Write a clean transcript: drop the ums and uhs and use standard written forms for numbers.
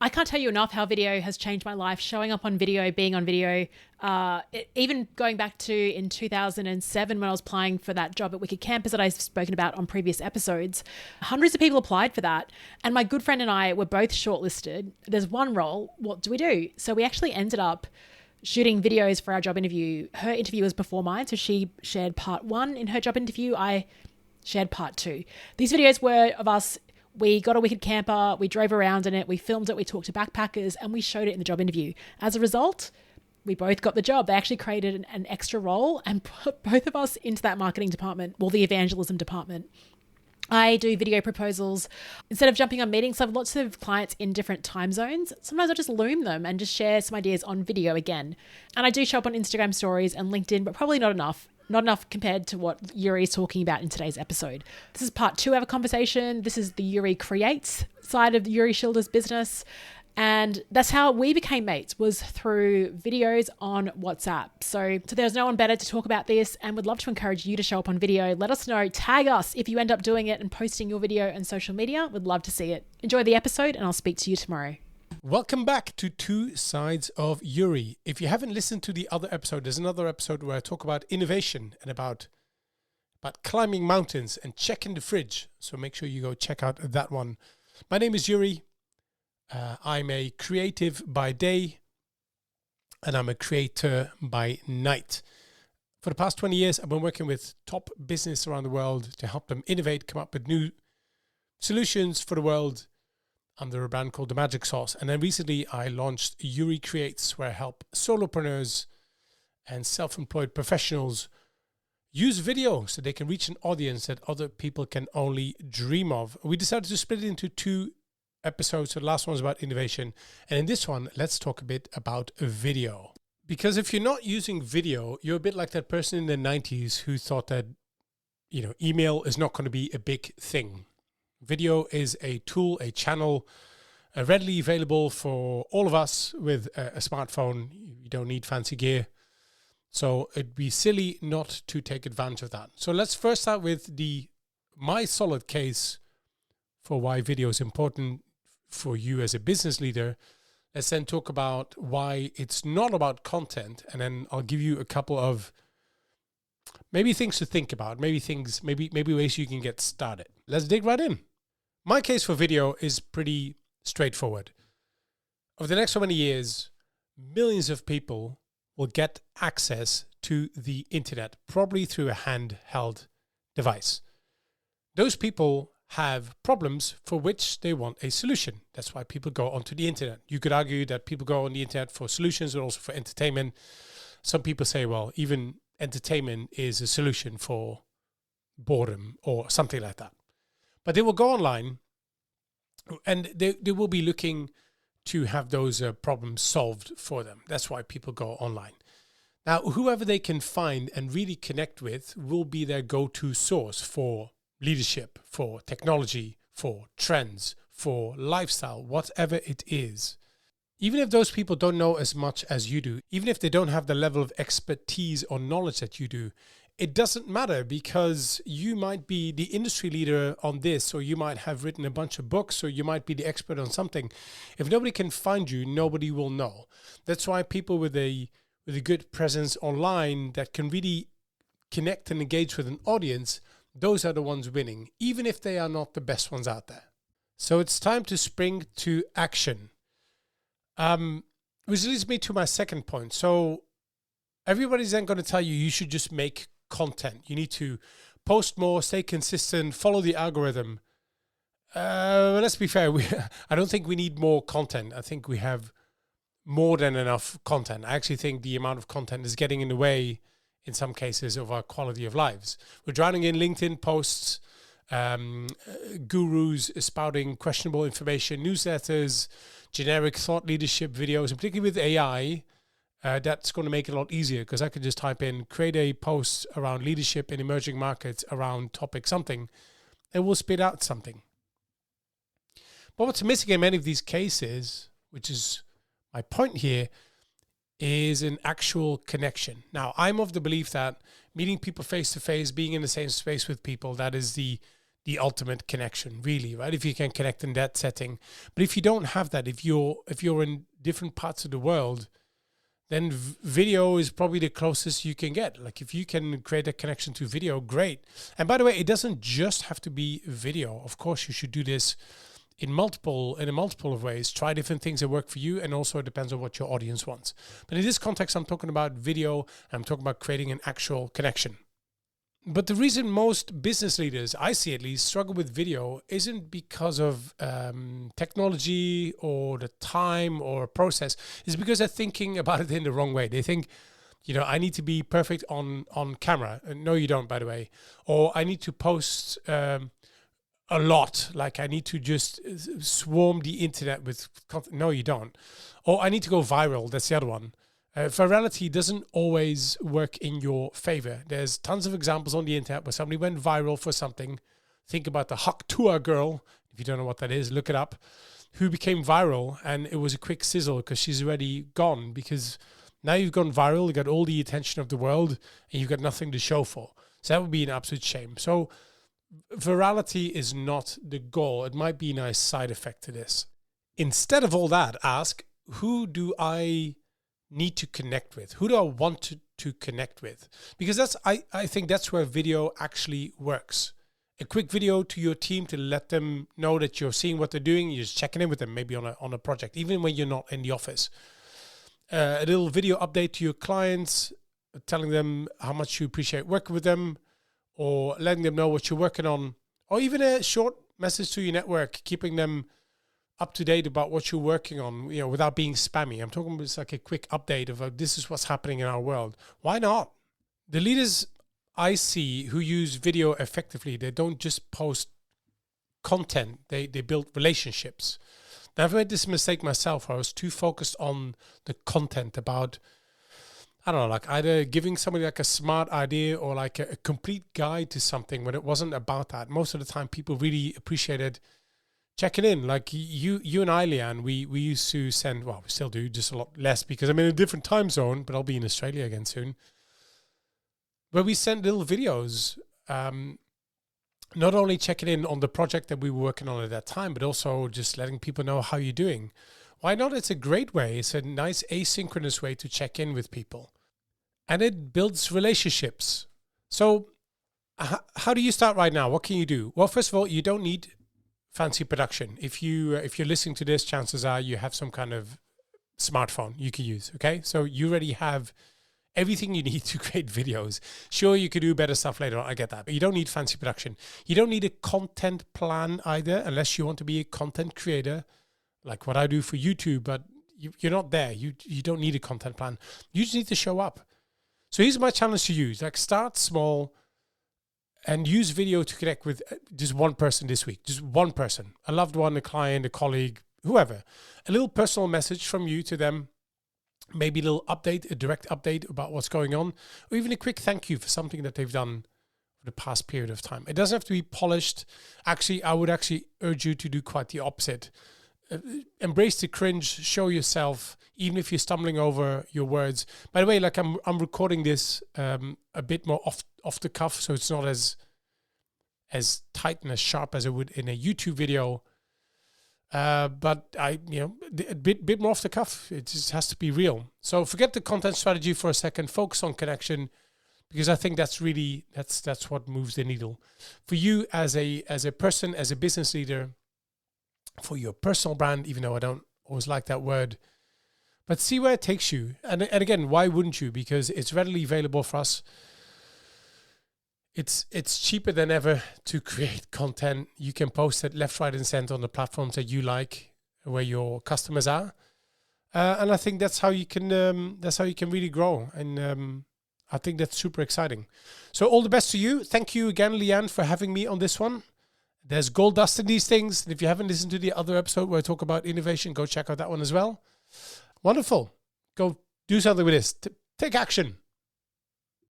I can't tell you enough how video has changed my life, showing up on video, being on video. Even going back to in 2007 when I was applying for that job at Wicked Campus that I've spoken about on previous episodes, hundreds of people applied for that. And my good friend and I were both shortlisted. There's one role. What do we do? So we actually ended up shooting videos for our job interview. Her interview was before mine, so she shared part 1 in her job interview. I shared part 2. These videos were of us. We got a Wicked camper, we drove around in it, we filmed it, we talked to backpackers, and we showed it in the job interview. As a result, we both got the job. They actually created an extra role and put both of us into that marketing department, well, the evangelism department. I do video proposals. Instead of jumping on meetings, I have lots of clients in different time zones. Sometimes I just loom them and just share some ideas on video again. And I do show up on Instagram stories and LinkedIn, but probably not enough. Not enough compared to what Joeri is talking about in today's episode. This is part 2 of a conversation. This is the Joeri Creates side of Joeri Schilders' business. And that's how we became mates, was through videos on WhatsApp. So there's no one better to talk about this, and would love to encourage you to show up on video. Let us know, tag us if you end up doing it and posting your video on social media. We'd love to see it. Enjoy the episode, and I'll speak to you tomorrow. Welcome back to Two Sides of Joeri. If you haven't listened to the other episode, there's another episode where I talk about innovation and about climbing mountains and checking the fridge. So make sure you go check out that one. My name is Joeri. I'm a creative by day, and I'm a creator by night. For the past 20 years, I've been working with top business around the world to help them innovate, come up with new solutions for the world under a brand called The Magic Sauce. And then recently I launched Joeri Creates, where I help solopreneurs and self-employed professionals use video so they can reach an audience that other people can only dream of. We decided to split it into 2 episodes. So the last one was about innovation. And in this one, let's talk a bit about video. Because if you're not using video, you're a bit like that person in the 90s who thought that, email is not going to be a big thing. Video is a tool, a channel, readily available for all of us with a smartphone. You don't need fancy gear. So it'd be silly not to take advantage of that. So let's first start with my solid case for why video is important for you as a business leader. Let's then talk about why it's not about content. And then I'll give you a couple of maybe things to think about, maybe ways you can get started. Let's dig right in. My case for video is pretty straightforward. Over the next so many years, millions of people will get access to the internet, probably through a handheld device. Those people have problems for which they want a solution. That's why people go onto the internet. You could argue that people go on the internet for solutions and also for entertainment. Some people say, well, even entertainment is a solution for boredom or something like that. But they will go online and they will be looking to have those problems solved for them. That's why people go online. Now, whoever they can find and really connect with will be their go-to source for leadership, for technology, for trends, for lifestyle, whatever it is. Even if those people don't know as much as you do, even if they don't have the level of expertise or knowledge that you do, it doesn't matter, because you might be the industry leader on this, or you might have written a bunch of books, or you might be the expert on something. If nobody can find you, nobody will know. That's why people with a good presence online that can really connect and engage with an audience, those are the ones winning, even if they are not the best ones out there. So it's time to spring to action. Which leads me to my second point. So everybody's then going to tell you should just make content. You need to post more, stay consistent, follow the algorithm. Let's be fair. I don't think we need more content. I think we have more than enough content. I actually think the amount of content is getting in the way, in some cases, of our quality of lives. We're drowning in LinkedIn posts, gurus spouting questionable information, newsletters, generic thought leadership videos, and particularly with AI, that's going to make it a lot easier, because I could just type in, create a post around leadership in emerging markets around topic something, and we'll spit out something. But what's missing in many of these cases, which is my point here, is an actual connection. Now, I'm of the belief that meeting people face to face, being in the same space with people, that is the the ultimate connection, really, right? If you can connect in that setting. But if you don't have that, if you're in different parts of the world, then video is probably the closest you can get. Like if you can create a connection to video, great. And by the way, it doesn't just have to be video. Of course, you should do this in a multiple of ways. Try different things that work for you, and also it depends on what your audience wants. But in this context, I'm talking about video, and I'm talking about creating an actual connection. But the reason most business leaders, I see at least, struggle with video isn't because of technology or the time or process. It's because they're thinking about it in the wrong way. They think, I need to be perfect on camera. No, you don't, by the way. Or I need to post a lot. Like I need to just swarm the internet with content. No, you don't. Or I need to go viral. That's the other one. Virality doesn't always work in your favor. There's tons of examples on the internet where somebody went viral for something. Think about the Haktua girl. If you don't know what that is, look it up. Who became viral, and it was a quick sizzle because she's already gone. Because now you've gone viral, you got all the attention of the world, and you've got nothing to show for. So that would be an absolute shame. So virality is not the goal. It might be a nice side effect to this. Instead of all that, ask, who do I need to connect with? Who do I want to connect with? Because I think that's where video actually works. A quick video to your team to let them know that you're seeing what they're doing. You're just checking in with them, maybe on a project, even when you're not in the office. A little video update to your clients, telling them how much you appreciate working with them, or letting them know what you're working on, or even a short message to your network, keeping them up to date about what you're working on, without being spammy. I'm talking about like a quick update of this is what's happening in our world. Why not? The leaders I see who use video effectively, they don't just post content, they build relationships. Now, I've made this mistake myself. I was too focused on the content about, I don't know, like either giving somebody like a smart idea or like a complete guide to something when it wasn't about that. Most of the time people really appreciated checking in. Like you and I, Leanne, we used to send, well, we still do, just a lot less because I'm in a different time zone, but I'll be in Australia again soon. But we sent little videos, not only checking in on the project that we were working on at that time, but also just letting people know how you're doing. Why not? It's a great way. It's a nice asynchronous way to check in with people. And it builds relationships. So how do you start right now? What can you do? Well, first of all, you don't need fancy production. If you're listening to this, chances are you have some kind of smartphone you can use. Okay, so you already have everything you need to create videos. Sure, you could do better stuff later on. I get that, but you don't need fancy production. You don't need a content plan either, unless you want to be a content creator, like what I do for YouTube. But you're not there. You don't need a content plan. You just need to show up. So here's my challenge to you: like start small. And use video to connect with just one person this week. Just one person. A loved one, a client, a colleague, whoever. A little personal message from you to them. Maybe a little update, a direct update about what's going on. Or even a quick thank you for something that they've done for the past period of time. It doesn't have to be polished. Actually, I would actually urge you to do quite the opposite. Embrace the cringe. Show yourself, even if you're stumbling over your words. By the way, like I'm recording this a bit more off the cuff, so it's not as tight and as sharp as it would in a YouTube video. But a bit more off the cuff. It just has to be real. So forget the content strategy for a second. Focus on connection, because I think that's what moves the needle for you as a person, as a business leader, for your personal brand. Even though I don't always like that word. But see where it takes you. And again, why wouldn't you? Because it's readily available for us. It's cheaper than ever to create content. You can post it left, right, and center on the platforms that you like, where your customers are. And I think that's how you can really grow. And I think that's super exciting. So all the best to you. Thank you again, Leanne, for having me on this one. There's gold dust in these things. And if you haven't listened to the other episode where I talk about innovation, go check out that one as well. Wonderful. Go do something with this. Take action.